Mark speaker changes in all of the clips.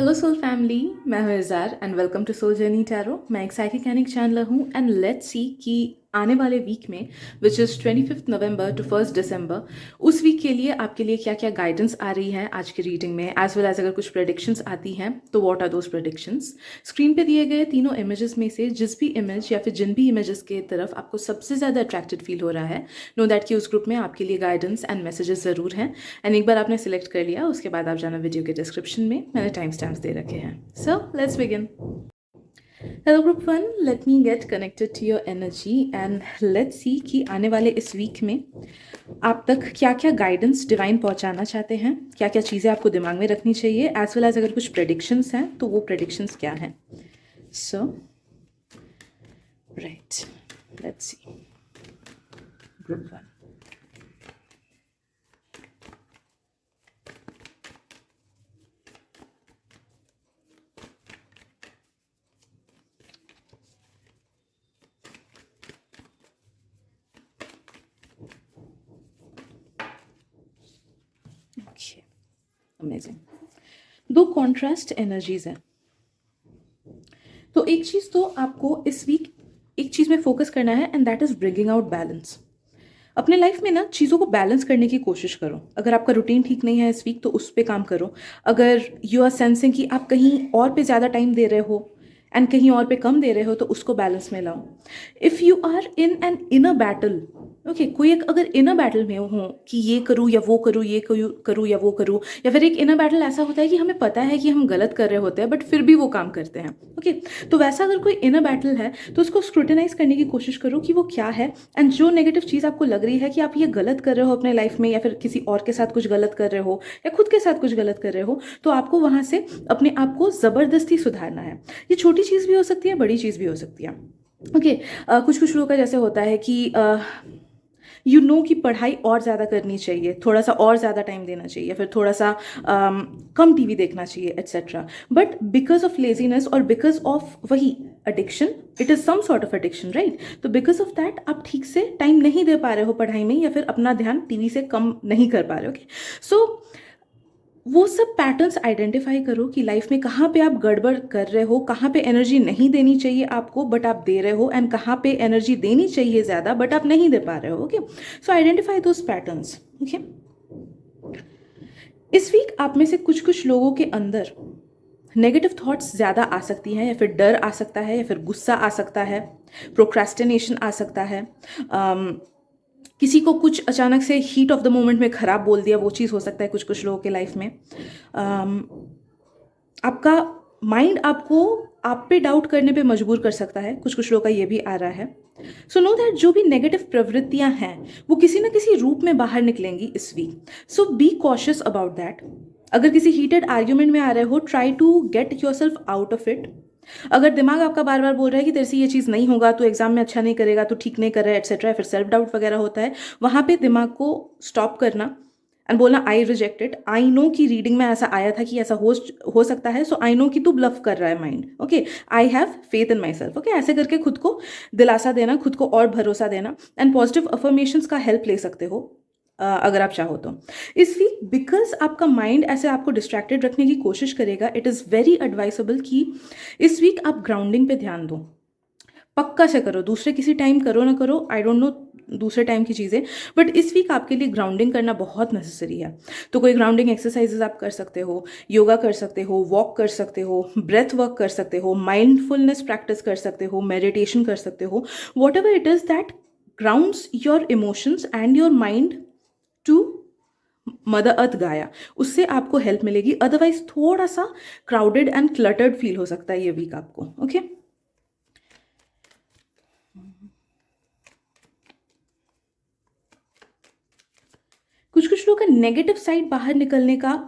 Speaker 1: Hello soul family, मैं हूँ Izhar and welcome to soul journey tarot. मैं एक साइकिक चैनलर हूँ एंड लेट्स सी कि आने वाले वीक में विच इज़ 25 नवंबर टू 1 दिसंबर, उस वीक के लिए आपके लिए क्या क्या गाइडेंस आ रही है आज की रीडिंग में, एज वेल एज अगर कुछ प्रेडिक्शंस आती हैं तो what are those predictions. Screen पे दिए गए तीनों इमेजेस में से जिस भी इमेज या फिर जिन भी इमेजेस के तरफ आपको सबसे ज़्यादा अट्रैक्टेड फील हो रहा है, नो दैट कि उस ग्रुप में आपके लिए गाइडेंस एंड मैसेजेस ज़रूर हैं। एंड एक बार आपने सिलेक्ट कर लिया, उसके बाद आप जाना वीडियो के डिस्क्रिप्शन में, मैंने टाइम स्टैम्प्स दे रखे हैं। So let's begin. Hello group one, let me get connected to your energy and let's see कि आने वाले इस वीक में आप तक क्या क्या गाइडेंस डिवाइन पहुंचाना चाहते हैं, क्या क्या चीज़ें आपको दिमाग में रखनी चाहिए, एज वेल एज अगर कुछ प्रेडिक्शंस हैं तो वो प्रेडिक्शंस क्या हैं। So right, let's see group one. Amazing, दो कॉन्ट्रास्ट एनर्जीज हैं। तो एक चीज़ तो आपको इस वीक एक चीज़ में फोकस करना है and that is bringing out balance. अपने लाइफ में ना चीज़ों को बैलेंस करने की कोशिश करो। अगर आपका रूटीन ठीक नहीं है इस वीक तो उस पर काम करो। अगर यू आर सेंसिंग कि आप कहीं और पे ज़्यादा टाइम दे रहे हो एंड कहीं और पे कम दे रहे हो तो उसको बैलेंस में लाओ। If you are in an inner battle, okay, कोई एक अगर इनर बैटल में हो कि ये करूँ या वो करूँ, ये करूँ या वो करूँ, या फिर एक इनर बैटल ऐसा होता है कि हमें पता है कि हम गलत कर रहे होते हैं बट फिर भी वो काम करते हैं, ओके। तो वैसा अगर कोई इनर बैटल है तो उसको स्क्रूटिनाइज करने की कोशिश करो कि वो क्या है, एंड जो नेगेटिव चीज़ आपको लग रही है कि आप ये गलत कर रहे हो अपने लाइफ में या फिर किसी और के साथ कुछ गलत कर रहे हो या खुद के साथ कुछ गलत कर रहे हो, तो आपको वहाँ से अपने आप को ज़बरदस्ती सुधारना है। ये छोटी चीज़ भी हो सकती है, बड़ी चीज़ भी हो सकती है, ओके। कुछ कुछ लोगों का जैसे होता है कि यू नो कि पढ़ाई और ज़्यादा करनी चाहिए, थोड़ा सा और ज़्यादा टाइम देना चाहिए, फिर थोड़ा सा कम टीवी देखना चाहिए etcetera, but because of laziness और बिकॉज ऑफ वही addiction, it is some sort of addiction, right. तो बिकॉज ऑफ दैट आप ठीक से टाइम नहीं दे पा रहे हो पढ़ाई में या फिर अपना ध्यान टीवी से कम नहीं कर पा रहे हो, ओके। सो वो सब पैटर्न्स आइडेंटिफाई करो कि लाइफ में कहाँ पे आप गड़बड़ कर रहे हो, कहाँ पे एनर्जी नहीं देनी चाहिए आपको बट आप दे रहे हो, एंड कहाँ पे एनर्जी देनी चाहिए ज़्यादा बट आप नहीं दे पा रहे हो, okay. So identify those patterns, okay. इस वीक आप में से कुछ कुछ लोगों के अंदर नेगेटिव थॉट्स ज़्यादा आ सकती हैं, या फिर डर आ सकता है, या फिर गुस्सा आ सकता है, प्रोक्रेस्टिनेशन आ सकता है, किसी को कुछ अचानक से हीट ऑफ द मोमेंट में ख़राब बोल दिया, वो चीज़ हो सकता है कुछ कुछ लोगों के लाइफ में। आपका माइंड आपको आप पे डाउट करने पे मजबूर कर सकता है, कुछ कुछ लोगों का ये भी आ रहा है। सो नो दैट जो भी नेगेटिव प्रवृत्तियां हैं वो किसी ना किसी रूप में बाहर निकलेंगी इस week. So be cautious about that. अगर किसी हीटेड आर्ग्यूमेंट में आ रहे हो, try to get yourself out of it. अगर दिमाग आपका बार बार बोल रहा है कि तेरे से ये चीज़ नहीं होगा, तो एग्जाम में अच्छा नहीं करेगा, तो ठीक नहीं कर रहा है एटसेट्रा, फिर सेल्फ डाउट वगैरह होता है, वहाँ पे दिमाग को स्टॉप करना एंड बोलना I reject it. I know कि रीडिंग में ऐसा आया था कि ऐसा हो सकता है, सो आई नो कि तू ब्लफ कर रहा है mind, okay. I have faith in my self, okay. ऐसे करके खुद को दिलासा देना, खुद को और भरोसा देना, एंड पॉजिटिव अफर्मेशंस का हेल्प ले सकते हो अगर आप चाहो तो। इस वीक बिकॉज आपका माइंड ऐसे आपको डिस्ट्रैक्टेड रखने की कोशिश करेगा, इट इज़ वेरी एडवाइसेबल कि इस वीक आप ग्राउंडिंग पे ध्यान दो, पक्का से करो। दूसरे किसी टाइम करो ना करो, आई डोंट नो दूसरे टाइम की चीज़ें, बट इस वीक आपके लिए ग्राउंडिंग करना बहुत नेसेसरी है। तो कोई ग्राउंडिंग एक्सरसाइजेज आप कर सकते हो, योगा कर सकते हो, वॉक कर सकते हो, ब्रेथ वर्क कर सकते हो, माइंडफुलनेस प्रैक्टिस कर सकते हो, मेडिटेशन कर सकते हो, whatever it is that grounds your emotions and your mind to mother earth Gaia, उससे आपको हेल्प मिलेगी। अदरवाइज थोड़ा सा क्राउडेड एंड क्लटर्ड फील हो सकता है ये वीक आपको, ओके। कुछ कुछ लोग का नेगेटिव साइड बाहर निकलने का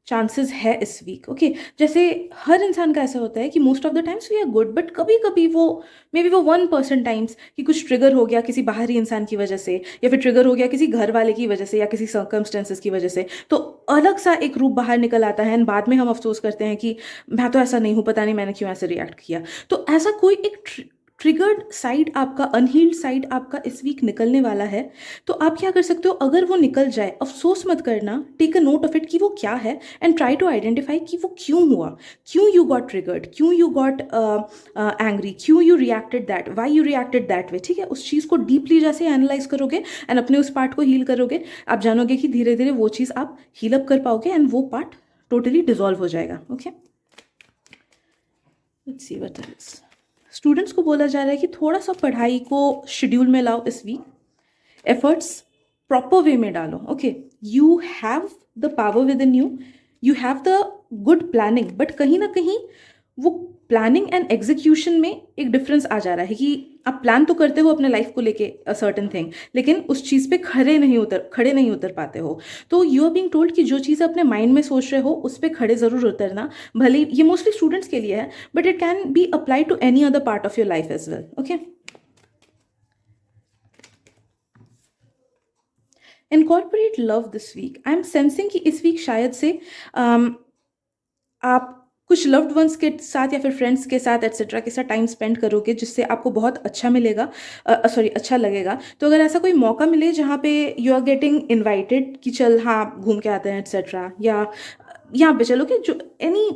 Speaker 1: चांसेस है इस वीक, ओके। जैसे हर इंसान का ऐसा होता है कि most of the times we are good, but कभी कभी वो मे बी वो 1% टाइम्स कि कुछ ट्रिगर हो गया किसी बाहरी इंसान की वजह से, या फिर ट्रिगर हो गया किसी घर वाले की वजह से या किसी सर्कमस्टेंसेस की वजह से, तो अलग सा एक रूप बाहर निकल आता है, एंड बाद में हम अफसोस करते हैं कि मैं तो ऐसा नहीं हूँ, पता नहीं मैंने क्यों ऐसे रिएक्ट किया। तो ऐसा कोई एक ट्रिगर्ड साइड आपका, अनहील्ड साइड आपका इस वीक निकलने वाला है। तो आप क्या कर सकते हो, अगर वो निकल जाए अफसोस मत करना, take a note of it कि वो क्या है एंड ट्राई टू आइडेंटिफाई कि वो क्यों हुआ, क्यों यू गॉट ट्रिगर्ड, क्यों यू गॉट एंग्री, क्यों you reacted that, why you reacted that way. ठीक है, उस चीज़ को डीपली जैसे एनालाइज करोगे एंड अपने उस पार्ट को हील करोगे, आप जानोगे कि धीरे धीरे वो चीज़ आप हील अप कर पाओगे एंड वो पार्ट टोटली डिजॉल्व हो जाएगा। Okay, let's see what else. Students को बोला जा रहा है कि थोड़ा सा पढ़ाई को शेड्यूल में लाओ इस वीक, एफर्ट्स प्रॉपर वे में डालो। Okay, you have the power with in you, you have the good planning, but कहीं ना कहीं वो प्लानिंग एंड एग्जीक्यूशन में एक डिफरेंस आ जा रहा है कि आप प्लान तो करते हो अपने लाइफ को लेके अ सर्टन थिंग, लेकिन उस चीज़ पे खड़े नहीं उतर पाते हो। तो यू आर बीइंग टोल्ड कि जो चीज़ अपने माइंड में सोच रहे हो उस पर खड़े ज़रूर उतरना, भले ये मोस्टली स्टूडेंट्स के लिए है, but it can be apply to any other part of your life as well. Okay, incorporate love this week. I am sensing कि इस वीक शायद से आप कुछ लव्ड वंस के साथ या फिर फ्रेंड्स के साथ एट्सेट्रा के साथ टाइम स्पेंड करोगे, जिससे आपको बहुत अच्छा मिलेगा, अच्छा लगेगा। तो अगर ऐसा कोई मौका मिले जहाँ पे यू आर गेटिंग इनवाइटेड कि चल हाँ घूम के आते हैं एट्सेट्रा, या यहाँ पे चलो कि जो any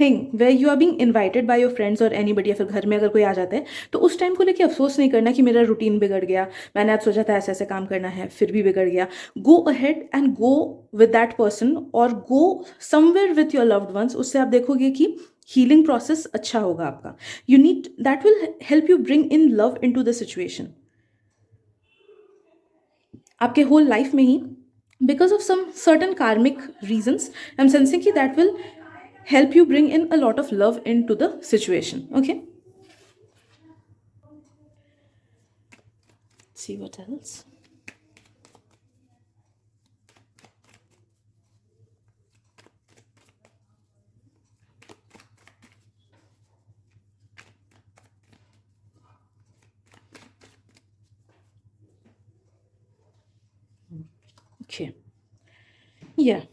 Speaker 1: thing way you are being invited by your friends और एनीबडी, या फिर घर में अगर कोई आ जाता है, तो उस टाइम को लेके अफसोस नहीं करना कि मेरा रूटीन बिगड़ गया, मैंने आज सोचा था ऐसे ऐसे काम करना है फिर भी बिगड़ गया। Go ahead and go with that person और go somewhere with your loved ones. उससे आप देखोगे कि हीलिंग प्रोसेस अच्छा होगा आपका। You need that will help you bring in love into the situation आपके होल लाइफ में ही, because of some certain karmic reasons. I am sensing कि that will help you bring in a lot of love into the situation. Okay, see what else. Okay, yeah,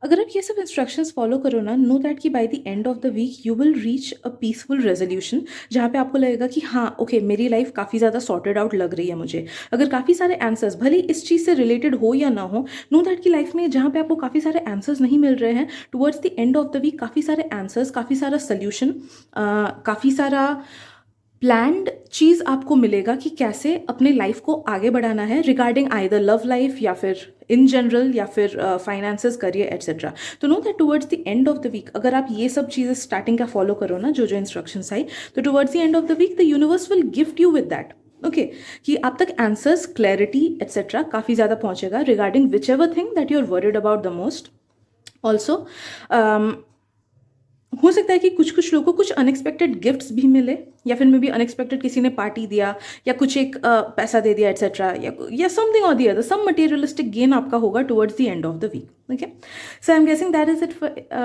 Speaker 1: अगर आप ये सब instructions follow करो ना, know that कि by the end of the week you will reach a peaceful resolution, जहाँ पे आपको लगेगा कि हाँ ओके मेरी लाइफ काफ़ी ज़्यादा सॉर्टेड आउट लग रही है मुझे। अगर काफ़ी सारे आंसर्स भले इस चीज़ से रिलेटेड हो या ना हो, नो दैट की लाइफ में जहाँ पे आपको काफ़ी सारे आंसर्स नहीं मिल रहे हैं, towards the end of the week काफ़ी सारे आंसर्स, काफ़ी सारा सोल्यूशन, काफ़ी सारा प्लान्ड चीज़ आपको मिलेगा कि कैसे अपने लाइफ को आगे बढ़ाना है, रिगार्डिंग आइदर लव लाइफ या फिर इन जनरल या फिर फाइनेंसेस, करियर एट्सेट्रा। तो know that towards the end of the week अगर आप ये सब चीज़ें स्टार्टिंग का फॉलो करो ना, जो जो इंस्ट्रक्शंस आई, तो towards the end of the week the universe will gift you with that. Okay, कि आप तक आंसर्स, क्लैरिटी एट्सेट्रा काफ़ी ज़्यादा पहुँचेगा regarding whichever thing that you are worried about the most. Also हो सकता है कि कुछ कुछ लोगों को कुछ अनएक्सपेक्टेड गिफ्ट्स भी मिले, या फिर मे बी अनएक्सपेक्टेड किसी ने पार्टी दिया या कुछ एक पैसा दे दिया एट्सेट्रा, या समथिंग और the other, some materialistic gain आपका होगा towards the end of the week. Okay, so I am guessing that is it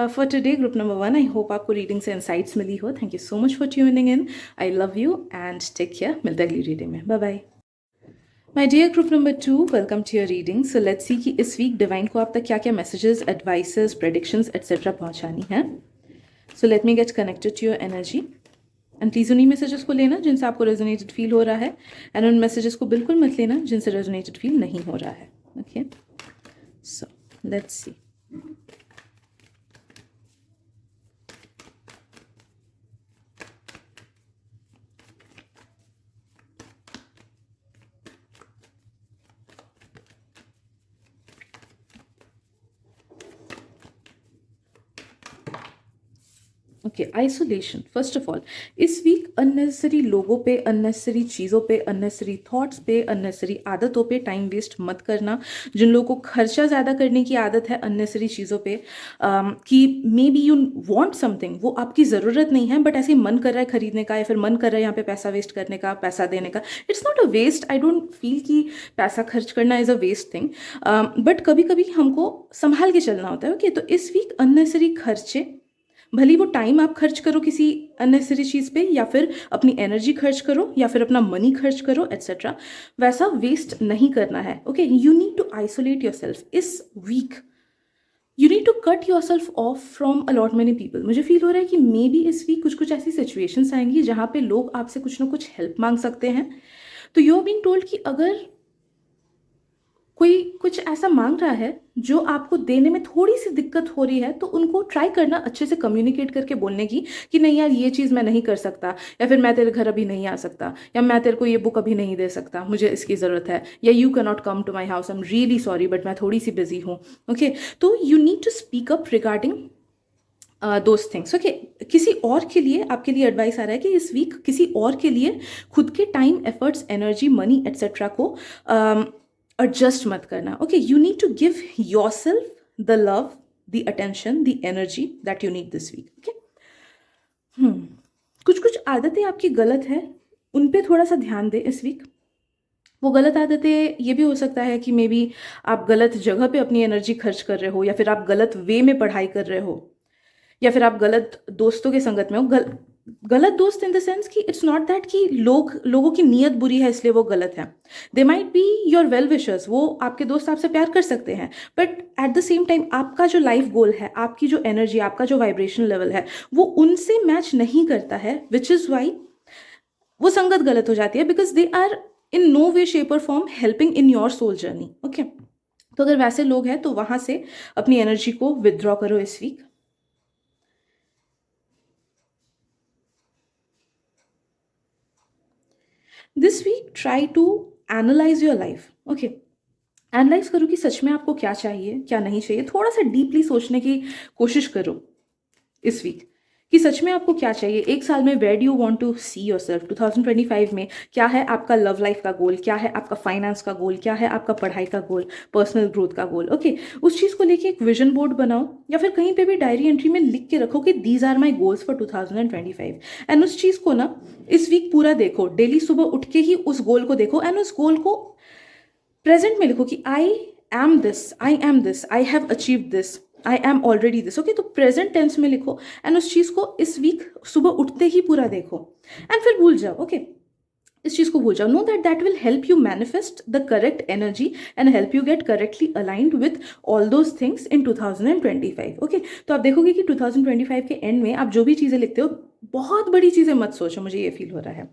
Speaker 1: for today group number 1। I hope आपको रीडिंग से इंसाइट्स मिली हो। Thank you so much for tuning in. I love you and take care. मिलते हैं अगली reading में। Bye bye. My dear group number 2, welcome to your reading. So let's see कि इस वीक डिवाइन को आप तक क्या क्या मैसेजेस, एडवाइसेस, प्रेडिक्शंस एट्सेट्रा पहुंचानी है। So let me get connected to your energy and please उन्हीं मैसेजेस को लेना जिनसे आपको रेजोनेटेड फील हो रहा है, एंड उन मैसेजेस को बिल्कुल मत लेना जिनसे रेजोनेटेड फील नहीं हो रहा है। Okay, so let's C. Okay, isolation. First of all इस वीक अननेसेसरी लोगों पे, अननेसेसरी चीज़ों पे, अननेसेसरी थॉट्स पे, अननेसेसरी आदतों पे टाइम वेस्ट मत करना। जिन लोगों को खर्चा ज़्यादा करने की आदत है अननेसेसरी चीज़ों पे, कि may be you want something, वो आपकी ज़रूरत नहीं है बट ऐसे ही मन कर रहा है खरीदने का, या फिर मन कर रहा है यहाँ पे पैसा वेस्ट करने का, पैसा देने का। It's not a waste. I don't feel कि पैसा खर्च करना is a waste thing, but कभी कभी हमको संभाल के चलना होता है। ओके, तो इस वीक अननेसेसरी खर्चे, भले वो टाइम आप खर्च करो किसी अननेसेसरी चीज़ पे, या फिर अपनी एनर्जी खर्च करो, या फिर अपना मनी खर्च करो एट्सेट्रा, वैसा वेस्ट नहीं करना है। Okay, you need to isolate yourself this week. You need to cut yourself off from a lot many people. मुझे फील हो रहा है कि मे बी इस वीक कुछ कुछ ऐसी सिचुएशंस आएंगी जहाँ पे लोग आपसे कुछ ना कुछ हेल्प मांग सकते हैं। तो यू आर बीइंग टोल्ड कि अगर कोई कुछ ऐसा मांग रहा है जो आपको देने में थोड़ी सी दिक्कत हो रही है, तो उनको ट्राई करना अच्छे से कम्युनिकेट करके बोलने की कि नहीं यार ये चीज़ मैं नहीं कर सकता, या फिर मैं तेरे घर अभी नहीं आ सकता, या मैं तेरे को ये बुक अभी नहीं दे सकता, मुझे इसकी ज़रूरत है, या you can not come to my house, I am really sorry but मैं थोड़ी सी बिजी हूँ। ओके, तो you need to speak up regarding those things. Okay, किसी और के लिए आपके लिए एडवाइस आ रहा है कि इस वीक किसी और के लिए खुद के time, efforts, energy, money etcetera को एडजस्ट मत करना। Okay, you need to give yourself the love, the attention, the energy that you need this week. Okay, कुछ कुछ आदतें आपकी गलत है, उन पे थोड़ा सा ध्यान दें इस वीक। वो गलत आदतें ये भी हो सकता है कि मे बी आप गलत जगह पे अपनी एनर्जी खर्च कर रहे हो, या फिर आप गलत वे में पढ़ाई कर रहे हो, या फिर आप गलत दोस्तों के संगत में हो। गलत दोस्त इन द सेंस कि इट्स नॉट दैट कि लोगों की नीयत बुरी है इसलिए वो गलत है। They might be your well wishers, वो आपके दोस्त आपसे प्यार कर सकते हैं, but at the same time आपका जो लाइफ गोल है, आपकी जो एनर्जी, आपका जो वाइब्रेशन लेवल है, वो उनसे मैच नहीं करता है, विच इज़ वाई वो संगत गलत हो जाती है, because they are in no way shape और form helping in your soul journey. Okay, तो अगर वैसे लोग हैं तो वहां से अपनी एनर्जी को विदड्रॉ करो इस week. This week try to analyse your life. Okay, analyse करो कि सच में आपको क्या चाहिए, क्या नहीं चाहिए। थोड़ा सा डीपली सोचने की कोशिश करो इस वीक कि सच में आपको क्या चाहिए। एक साल में where do you want to see yourself, 2025 में क्या है आपका लव लाइफ का गोल, क्या है आपका फाइनेंस का गोल, क्या है आपका पढ़ाई का गोल, पर्सनल ग्रोथ का गोल। ओके, उस चीज़ को लेके एक विजन बोर्ड बनाओ, या फिर कहीं पे भी डायरी एंट्री में लिख के रखो कि these are my goals for 2025। And उस चीज़ को ना इस वीक पूरा देखो, डेली सुबह उठ के ही उस गोल को देखो, एंड उस गोल को प्रेजेंट में लिखो कि I M this, I am this, I have achieve this, I am already this. Okay, तो प्रेजेंट टेंस में लिखो, एंड उस चीज़ को इस वीक सुबह उठते ही पूरा देखो, एंड फिर भूल जाओ। ओके, इस चीज़ को भूल जाओ। Know that will help you manifest the correct energy and help you get correctly aligned with all those things in 2025। Okay, तो आप देखोगे कि 2025 के एंड में आप जो भी चीज़ें लिखते हो, बहुत बड़ी चीज़ें मत सोचो, मुझे ये फील हो रहा है।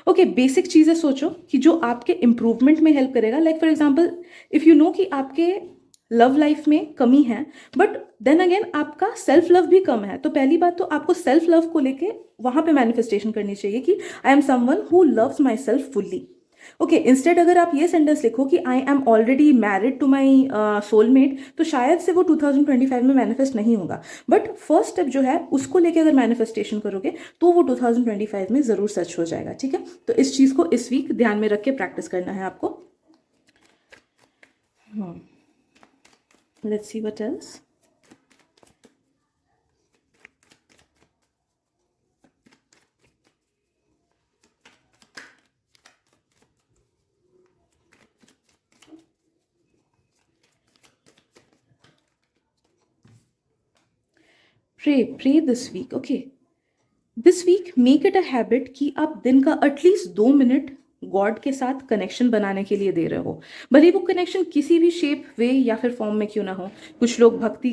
Speaker 1: ओके, बेसिक चीज़ें सोचो कि जो आपके इंप्रूवमेंट में हेल्प करेगा। Like for example, if you know कि आपके लव लाइफ में कमी है, बट देन अगेन आपका सेल्फ लव भी कम है, तो पहली बात तो आपको सेल्फ लव को लेके वहां पे मैनिफेस्टेशन करनी चाहिए कि I am someone who loves myself fully. Okay, instead अगर आप ये सेंटेंस लिखो कि I am already married to my soulmate, तो शायद से वो 2025 में मैनिफेस्ट नहीं होगा। बट फर्स्ट स्टेप जो है उसको लेके अगर मैनिफेस्टेशन करोगे तो वो 2025 में ज़रूर सच हो जाएगा। ठीक है, तो इस चीज़ को इस वीक ध्यान में रख के प्रैक्टिस करना है आपको। Let's see what else. Pray this week. Okay, this week make it a habit कि आप दिन का एटलीस्ट 2 मिनट गॉड के साथ कनेक्शन बनाने के लिए दे रहे हो। भले वो कनेक्शन किसी भी शेप, वे या फिर फॉर्म में क्यों ना हो। कुछ लोग भक्ति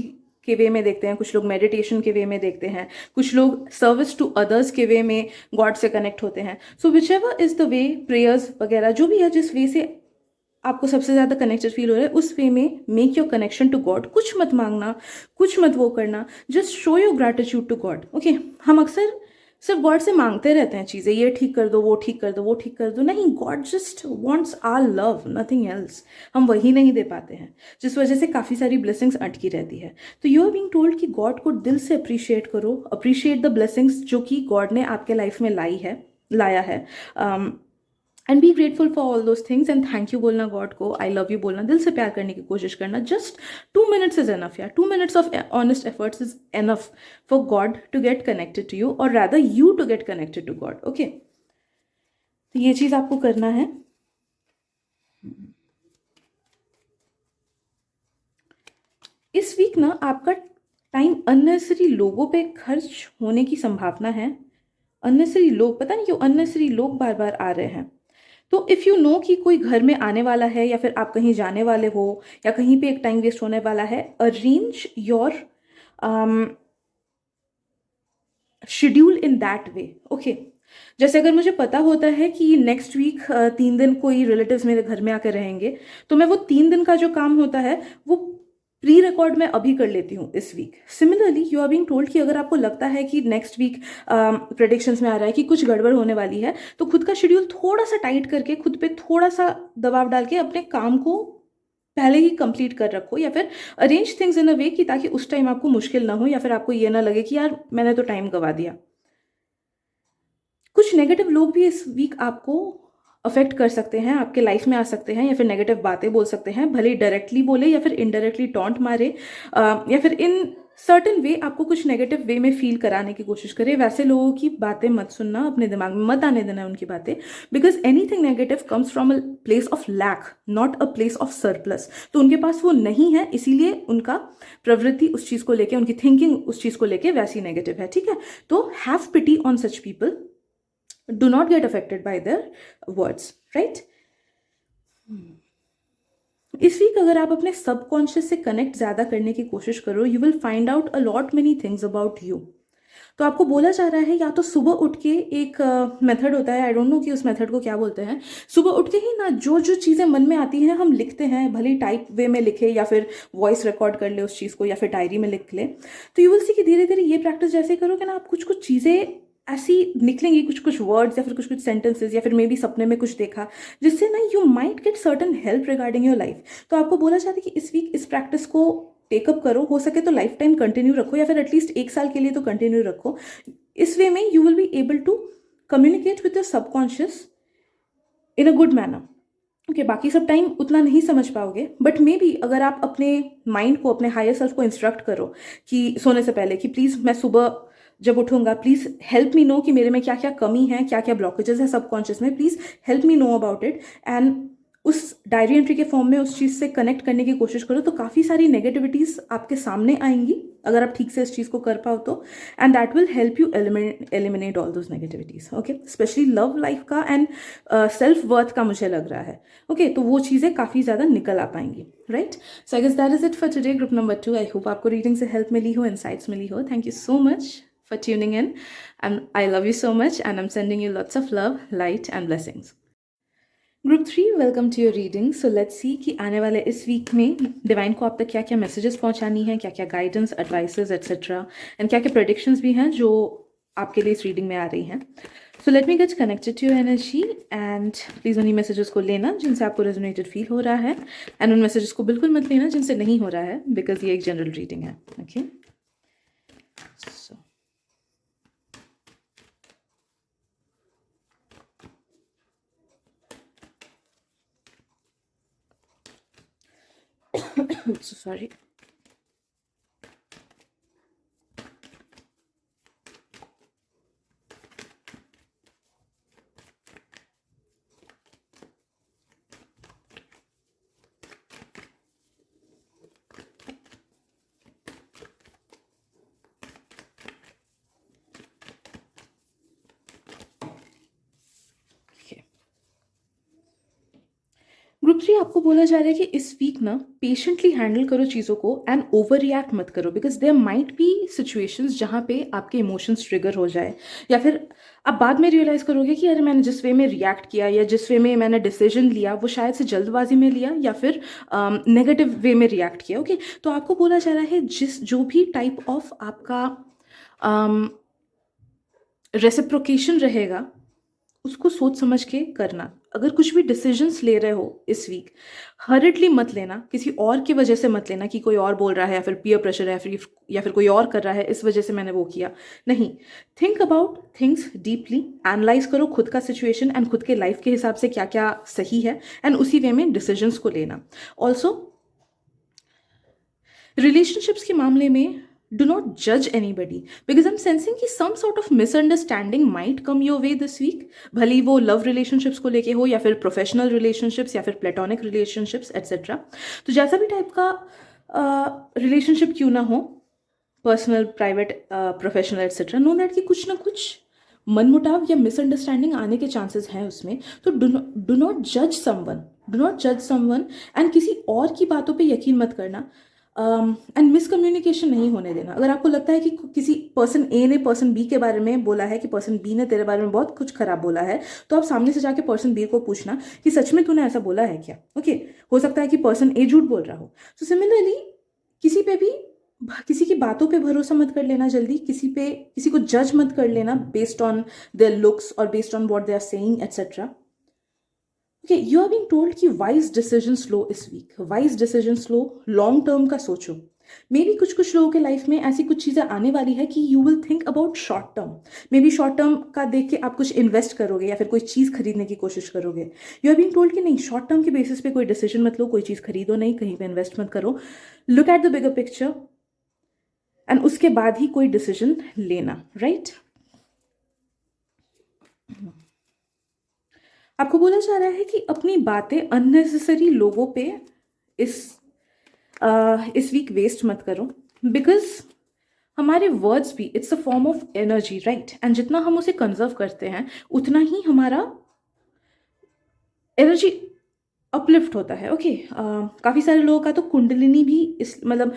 Speaker 1: के वे में देखते हैं, कुछ लोग मेडिटेशन के वे में देखते हैं, कुछ लोग सर्विस टू अदर्स के वे में गॉड से कनेक्ट होते हैं। So whichever is the way, prayers वगैरह जो भी है, जिस वे से आपको सबसे ज़्यादा कनेक्टेड फील हो रहा है, उस वे में make your connection to God. कुछ मत मांगना, कुछ मत वो करना, just show your gratitude to God. Okay, हम अक्सर सिर्फ गॉड से मांगते रहते हैं चीज़ें, ये ठीक कर दो, वो ठीक कर दो, वो ठीक कर दो। नहीं, God just wants our love, nothing else. हम वही नहीं दे पाते हैं, जिस वजह से काफ़ी सारी ब्लेसिंग्स अटकी रहती है। तो यू आर बीइंग टोल्ड कि गॉड को दिल से अप्रिशिएट करो, अप्रिशिएट द ब्लेसिंग्स जो कि गॉड ने आपके लाइफ में लाया है। And be grateful for all those things, and thank you बोलना गॉड को, आई लव यू बोलना, दिल से प्यार करने की कोशिश करना। जस्ट 2 मिनट्स इज एनफ यार, 2 minutes of honest efforts is enough for God to get connected to you, और rather you to get connected to God. Okay, तो ये चीज़ आपको करना है। इस वीक ना आपका टाइम अननेसेसरी लोगों पे खर्च होने की संभावना है। अननेसेसरी लोग, पता नहीं क्यों अननेसेसरी लोग बार बार आ रहे हैं, तो इफ़ यू नो कि कोई घर में आने वाला है या फिर आप कहीं जाने वाले हो या कहीं पे एक टाइम वेस्ट होने वाला है, arrange your schedule in that way. Okay, जैसे अगर मुझे पता होता है कि नेक्स्ट वीक 3 दिन कोई रिलेटिव्स मेरे घर में आकर रहेंगे, तो मैं वो 3 दिन का जो काम होता है वो प्री रिकॉर्ड में अभी कर लेती हूँ इस week. Similarly you are being told कि अगर आपको लगता है कि नेक्स्ट वीक प्रेडिक्शंस में आ रहा है कि कुछ गड़बड़ होने वाली है, तो खुद का शेड्यूल थोड़ा सा टाइट करके, खुद पे थोड़ा सा दबाव डाल के अपने काम को पहले ही कंप्लीट कर रखो, या फिर अरेंज थिंग्स इन अ वे कि ताकि उस टाइम आपको मुश्किल ना हो या फिर आपको ये ना लगे कि यार मैंने तो टाइम गवा दिया। कुछ नेगेटिव लोग भी इस वीक आपको अफेक्ट कर सकते हैं, आपके लाइफ में आ सकते हैं या फिर नेगेटिव बातें बोल सकते हैं, भले डायरेक्टली बोले या फिर इनडायरेक्टली टॉन्ट मारे, या फिर इन सर्टन वे आपको कुछ नेगेटिव वे में फील कराने की कोशिश करे। वैसे लोगों की बातें मत सुनना, अपने दिमाग में मत आने देना उनकी बातें, because anything negative comes from a place of lack, not a place of surplus. तो उनके पास वो नहीं है, इसीलिए उनका प्रवृत्ति उस चीज़ को लेके, उनकी थिंकिंग उस चीज़ को लेके वैसी नेगेटिव है, ठीक है। तो have pity on such people, do not get affected by their words, right? इस वीक अगर आप अपने सबकॉन्शियस से कनेक्ट ज़्यादा करने की कोशिश करो, you will find out a lot many things about you. तो आपको बोला जा रहा है या तो सुबह उठ के एक मेथड होता है, आई डोंट नो कि उस मेथड को क्या बोलते हैं, सुबह उठ के ही ना जो जो चीज़ें मन में आती हैं हम लिखते हैं, भले टाइप वे में लिखे या फिर वॉइस रिकॉर्ड कर ले उस चीज़ को या फिर डायरी में लिख ले। तो यू विल सी कि धीरे धीरे ये प्रैक्टिस जैसे करोगे ना, आप कुछ कुछ चीज़ें ऐसी निकलेंगी, कुछ कुछ वर्ड्स या फिर कुछ कुछ सेंटेंसेस, या फिर मे बी सपने में कुछ देखा, जिससे ना you might get certain help regarding your life. तो आपको बोला जाता है कि इस वीक इस प्रैक्टिस को टेकअप करो, हो सके तो लाइफ टाइम कंटिन्यू रखो या फिर एटलीस्ट 1 साल के लिए तो कंटिन्यू रखो। इस वे में you will be able to communicate with your subconscious in a good manner. Okay, बाकी सब टाइम उतना नहीं समझ पाओगे, बट मे बी अगर आप अपने माइंड को, अपने हायर सेल्फ को इंस्ट्रक्ट करो कि सोने से पहले कि प्लीज़ मैं सुबह जब उठूंगा प्लीज़ हेल्प मी नो कि मेरे में क्या क्या कमी है, क्या क्या ब्लॉकेजेस है सबकॉन्शियस में, please help me know about it, and उस डायरी एंट्री के फॉर्म में उस चीज़ से कनेक्ट करने की कोशिश करो, तो काफ़ी सारी नेगेटिविटीज़ आपके सामने आएंगी अगर आप ठीक से इस चीज़ को कर पाओ तो, and that will help you eliminate all those negativities. Okay, specially love life का एंड सेल्फ वर्थ का मुझे लग रहा है। ओके, तो वो चीज़ें काफ़ी ज़्यादा निकल आ पाएंगी, right. So I guess that is it for today, group number 2। I hope आपको रीडिंग से हेल्प मिली हो, इनसाइट्स मिली हो। Thank you so much for tuning in, and I love you so much, and I'm sending you lots of love, light and blessings. Group 3, welcome to your reading. So let's see कि आने वाले इस week में divine को आप तक क्या क्या मैसेजेस पहुंचानी है, क्या क्या गाइडेंस, एडवाइसेस एट्सेट्रा, एंड क्या क्या प्रेडिक्शंस भी हैं जो आपके लिए इस रीडिंग में आ रही हैं। So let me get connected to your energy, and please उन्हीं मैसेजेस को लेना जिनसे आपको रेजोनेटेड फील हो रहा है, एंड उन मैसेजेस को बिल्कुल मत लेना जिनसे नहीं हो रहा है, बिकॉज ये एक जनरल रीडिंग है। ओके, सो so sorry. ग्रुप 3 आपको बोला जा रहा है कि इस वीक ना पेशेंटली हैंडल करो चीज़ों को, एंड ओवर रिएक्ट मत करो, because there might be situations जहाँ पे आपके इमोशंस ट्रिगर हो जाए, या फिर आप बाद में रियलाइज़ करोगे कि अरे मैंने जिस वे में रिएक्ट किया या जिस वे में मैंने डिसीजन लिया वो शायद से जल्दबाजी में लिया या फिर नेगेटिव वे में रिएक्ट किया। ओके, तो आपको बोला जा रहा है जो भी टाइप ऑफ आपका रेसिप्रोकेशन रहेगा उसको सोच समझ के करना। अगर कुछ भी डिसीजंस ले रहे हो इस वीक, हर्रिडली मत लेना, किसी और की वजह से मत लेना कि कोई और बोल रहा है या फिर पीयर प्रेशर है या फिर कोई और कर रहा है इस वजह से मैंने वो किया। नहीं, think about things deeply, analyse करो खुद का सिचुएशन एंड खुद के लाइफ के हिसाब से क्या क्या सही है, एंड उसी वे में डिसीजंस को लेना। ऑल्सो रिलेशनशिप्स के मामले में do not judge anybody, because I'm sensing कि some sort of misunderstanding might come your way this week, भले वो love relationships को लेके हो या फिर professional relationships या फिर platonic relationships etc. तो जैसा भी टाइप का relationship क्यों ना हो, personal, private, professional etc., know that कि कुछ ना कुछ मनमुटाव या मिसअंडरस्टैंडिंग आने के चांसेस हैं उसमें। तो डू नॉट जज समवन, डू नॉट जज समवन, एंड किसी और की बातों पे यकीन मत करना, एंड मिसकम्युनिकेशन नहीं होने देना। अगर आपको लगता है कि किसी पर्सन ए ने पर्सन बी के बारे में बोला है कि पर्सन बी ने तेरे बारे में बहुत कुछ खराब बोला है, तो आप सामने से जाके पर्सन बी को पूछना कि सच में तूने ऐसा बोला है क्या। ओके, हो सकता है कि पर्सन ए झूठ बोल रहा हो। तो सिमिलरली किसी पे भी, किसी की बातों पे भरोसा मत कर लेना जल्दी, किसी को जज मत कर लेना बेस्ड ऑन देयर लुक्स और based on what they are saying etcetera. Okay, you are being told कि वाइज डिसीजन लो इस वीक, वाइज डिसीजन लो, लॉन्ग टर्म का सोचो। मे बी कुछ लोगों के लाइफ में ऐसी कुछ चीज़ें आने वाली है कि you will think about short term. May be short term का देख के आप कुछ इन्वेस्ट करोगे या फिर कोई चीज़ खरीदने की कोशिश करोगे। यू आर बीइंग टोल्ड कि नहीं, शॉर्ट टर्म के बेसिस पे कोई डिसीजन मत लो, कोई चीज़ खरीदो नहीं, कहीं पे इन्वेस्ट मत करो। Look at the bigger picture and उसके बाद ही कोई डिसीजन लेना, राइट? आपको बोला जा रहा है कि अपनी बातें अननेसेसरी लोगों पे इस वीक वेस्ट मत करो, बिकॉज हमारे वर्ड्स भी it's a form of energy, right? And जितना हम उसे कंजर्व करते हैं उतना ही हमारा एनर्जी अपलिफ्ट होता है। ओके, काफ़ी सारे लोगों का तो कुंडलिनी भी इस मतलब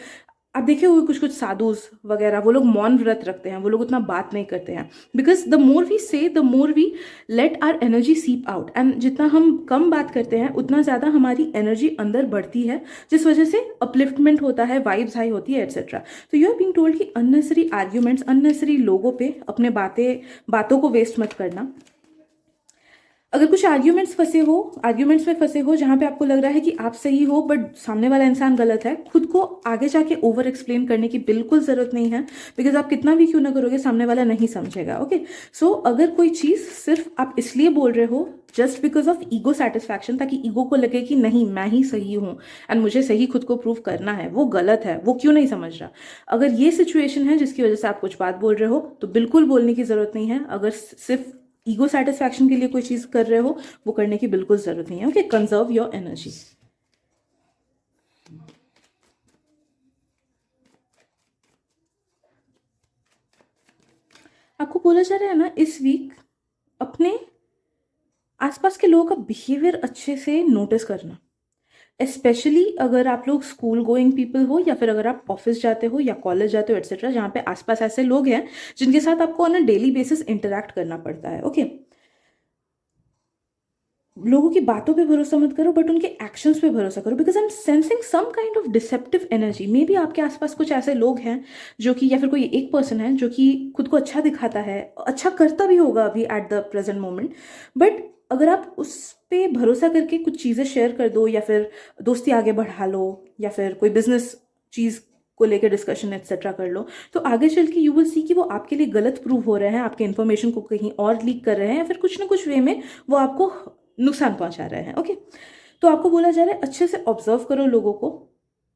Speaker 1: आप देखे हुए कुछ साधुज वगैरह, वो लोग मौन व्रत रखते हैं, वो लोग उतना बात नहीं करते हैं, because the more we say the more we let our energy seep out, and जितना हम कम बात करते हैं उतना ज़्यादा हमारी एनर्जी अंदर बढ़ती है, जिस वजह से अपलिफ्टमेंट होता है, वाइब्स हाई होती है एट्सेट्रा। तो यू आर बीइंग टोल्ड कि अननेसरी आर्ग्यूमेंट्स, अननेसरी लोगों पे अपने बातों को वेस्ट मत करना। अगर कुछ आर्ग्यूमेंट्स में फंसे हो जहाँ पे आपको लग रहा है कि आप सही हो बट सामने वाला इंसान गलत है, खुद को आगे जाके ओवर एक्सप्लेन करने की बिल्कुल ज़रूरत नहीं है, बिकॉज आप कितना भी क्यों ना करोगे सामने वाला नहीं समझेगा। ओके, सो अगर कोई चीज़ सिर्फ आप इसलिए बोल रहे हो just because of ego satisfaction, ताकि ईगो को लगे कि नहीं मैं ही सही हूँ एंड मुझे सही खुद को प्रूव करना है, वो गलत है, वो क्यों नहीं समझ रहा। अगर ये सिचुएशन है जिसकी वजह से आप कुछ बात बोल रहे हो तो बिल्कुल बोलने की ज़रूरत नहीं है। अगर सिर्फ ईगो सेटिस्फैक्शन के लिए कोई चीज़ कर रहे हो, वो करने की बिल्कुल ज़रूरत नहीं है। Okay, conserve your energy. आपको बोला जा रहा है ना, इस वीक अपने आसपास के लोगों का बिहेवियर अच्छे से नोटिस करना, स्पेशली अगर आप लोग स्कूल गोइंग पीपल हो या फिर अगर आप ऑफिस जाते हो या कॉलेज जाते हो एट्सेट्रा, जहाँ पे आसपास ऐसे लोग हैं जिनके साथ आपको on a daily basis interact करना पड़ता है। ओके, लोगों की बातों पे भरोसा मत करो बट उनके एक्शंस पे भरोसा करो, because I am sensing some kind of deceptive energy. Maybe आपके आसपास कुछ ऐसे लोग हैं जो कि, या फिर कोई एक पर्सन है जो कि खुद को अच्छा दिखाता है, अच्छा करता भी होगा अभी at the present moment, but अगर आप उस पे भरोसा करके कुछ चीज़ें शेयर कर दो या फिर दोस्ती आगे बढ़ा लो या फिर कोई बिजनेस चीज़ को लेकर डिस्कशन एक्सेट्रा कर लो, तो आगे चल के यू विल सी कि वो आपके लिए गलत प्रूव हो रहे हैं, आपके इन्फॉर्मेशन को कहीं और लीक कर रहे हैं या फिर कुछ ना कुछ वे में वो आपको नुकसान पहुंचा रहे हैं। ओके, तो आपको बोला जा रहा है अच्छे से ऑब्जर्व करो लोगों को।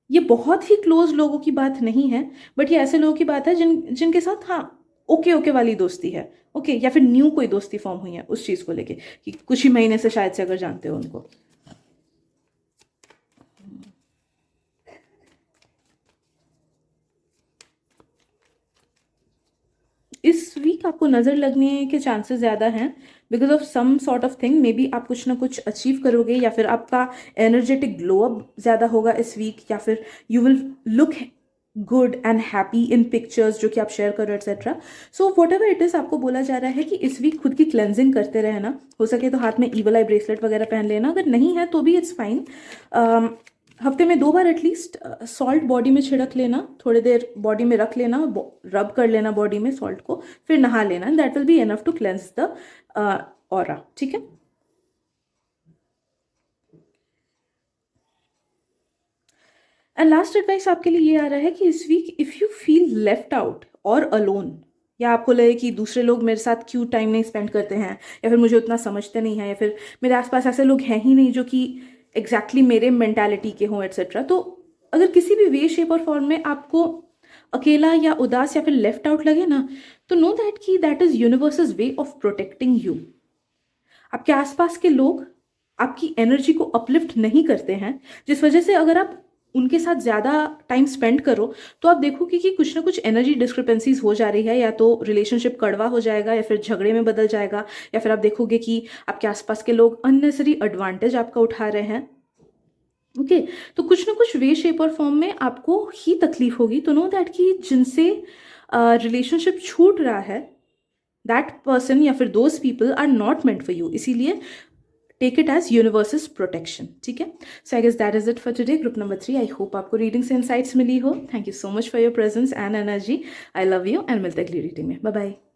Speaker 1: ये बहुत ही क्लोज लोगों की बात नहीं है, बट ये ऐसे लोगों की बात है जिनके साथ हाँ ओके वाली दोस्ती है। ओके, या फिर न्यू कोई दोस्ती फॉर्म हुई है उस चीज़ को लेके कि कुछ ही महीने से शायद से अगर जानते हो उनको। इस वीक आपको नज़र लगने के चांसेस ज़्यादा हैं because of some sort of thing. Maybe आप कुछ ना कुछ अचीव करोगे या फिर आपका एनर्जेटिक ग्लो अप ज़्यादा होगा इस वीक, या फिर you will look good and happy in pictures जो कि आप शेयर करो etcetera. So what ever it is, आपको बोला जा रहा है कि इस वीक खुद की क्लेंजिंग करते रहना। हो सके तो हाथ में ईवल आई ब्रेसलेट वगैरह पहन लेना, अगर नहीं है तो भी इट्स फाइन। हफ्ते में 2 बार एटलीस्ट सॉल्ट बॉडी में छिड़क लेना, थोड़ी देर बॉडी में रख लेना, रब कर लेना बॉडी में सॉल्ट को, फिर नहा लेना, that will be enough to cleanse the aura. ठीक है, एंड लास्ट एडवाइस आपके लिए ये आ रहा है कि इस week if you feel left out और अलोन, या आपको लगे कि दूसरे लोग मेरे साथ क्यों टाइम नहीं स्पेंड करते हैं या फिर मुझे उतना समझते नहीं है या फिर मेरे आसपास ऐसे लोग हैं ही नहीं जो कि एग्जैक्टली मेरे मेंटालिटी के हों एट्सेट्रा, तो अगर किसी भी वे शेप और फॉर्म में आपको अकेला या उदास या फिर लेफ्ट आउट लगे ना, तो नो दैट कि that is universe's way of protecting you. आपके आसपास के लोग आपकी एनर्जी को अपलिफ्ट नहीं करते हैं, जिस वजह से अगर आप उनके साथ ज़्यादा टाइम स्पेंड करो तो आप देखोगे कि कुछ ना कुछ एनर्जी डिस्क्रिपेंसीज हो जा रही है, या तो रिलेशनशिप कड़वा हो जाएगा या फिर झगड़े में बदल जाएगा, या फिर आप देखोगे कि आपके आसपास के लोग अननेसेसरी एडवांटेज आपका उठा रहे हैं। ओके, तो कुछ ना कुछ वे शेप और फॉर्म में आपको ही तकलीफ होगी। तो नो दैट कि जिनसे रिलेशनशिप छूट रहा है, दैट पर्सन या फिर those people are not meant for you. इसीलिए take it as universe's protection. ठीक है, so I guess that is it for today, group number 3। I hope आपको रीडिंग से इंसाइट्स मिली हो। Thank you so much for your presence and energy. I love you and मिलते हैं अगली reading में। Bye bye.